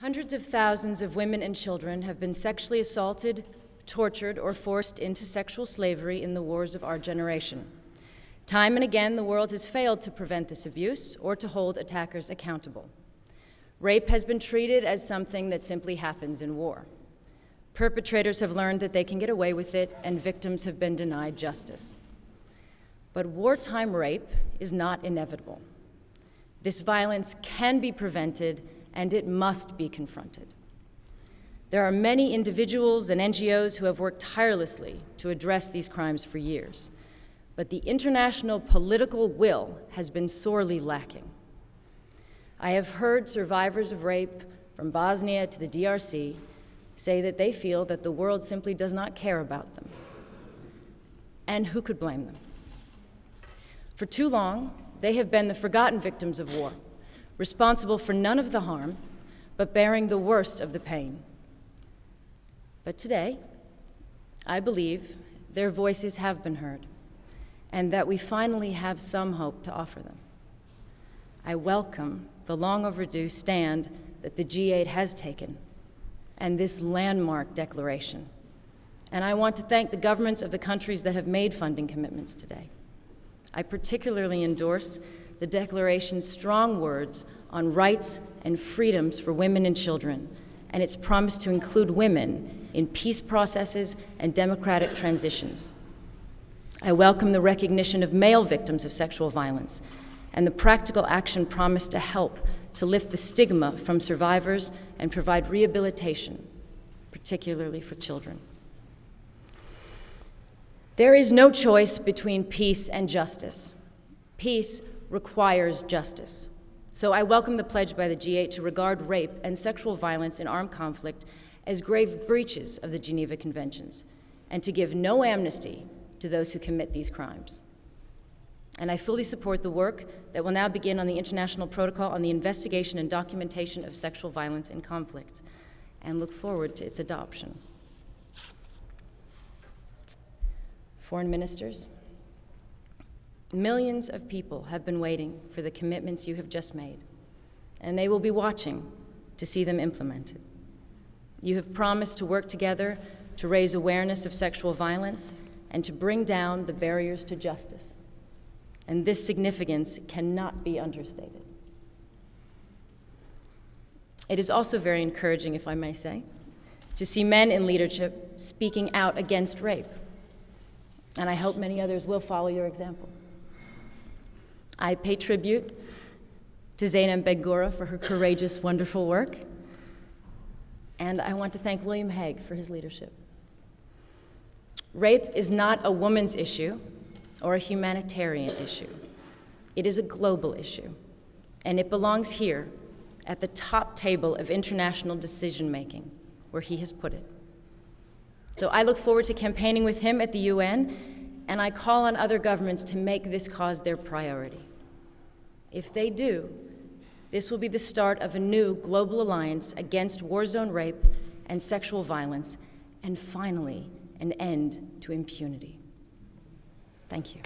Hundreds of thousands of women and children have been sexually assaulted, tortured, or forced into sexual slavery in the wars of our generation. Time and again, the world has failed to prevent this abuse or to hold attackers accountable. Rape has been treated as something that simply happens in war. Perpetrators have learned that they can get away with it, and victims have been denied justice. But wartime rape is not inevitable. This violence can be prevented, and it must be confronted. There are many individuals and NGOs who have worked tirelessly to address these crimes for years, but the international political will has been sorely lacking. I have heard survivors of rape from Bosnia to the DRC say that they feel that the world simply does not care about them. And who could blame them? For too long, they have been the forgotten victims of war, responsible for none of the harm, but bearing the worst of the pain. But today, I believe their voices have been heard, and that we finally have some hope to offer them. I welcome the long overdue stand that the G8 has taken, and this landmark declaration. And I want to thank the governments of the countries that have made funding commitments today. I particularly endorse the declaration's strong words on rights and freedoms for women and children, and its promise to include women in peace processes and democratic transitions. I welcome the recognition of male victims of sexual violence and the practical action promised to help to lift the stigma from survivors and provide rehabilitation, particularly for children. There is no choice between peace and justice. Peace requires justice. So I welcome the pledge by the G8 to regard rape and sexual violence in armed conflict as grave breaches of the Geneva Conventions, and to give no amnesty to those who commit these crimes. And I fully support the work that will now begin on the International Protocol on the Investigation and Documentation of Sexual Violence in Conflict, and look forward to its adoption. Foreign ministers, millions of people have been waiting for the commitments you have just made, and they will be watching to see them implemented. You have promised to work together to raise awareness of sexual violence and to bring down the barriers to justice. And this significance cannot be understated. It is also very encouraging, if I may say, to see men in leadership speaking out against rape. And I hope many others will follow your example. I pay tribute to Zainab Begura for her courageous, wonderful work. And I want to thank William Hague for his leadership. Rape is not a woman's issue or a humanitarian issue. It is a global issue, and it belongs here at the top table of international decision-making, where he has put it. So I look forward to campaigning with him at the UN, and I call on other governments to make this cause their priority. If they do, this will be the start of a new global alliance against war zone rape and sexual violence, and finally, an end to impunity. Thank you.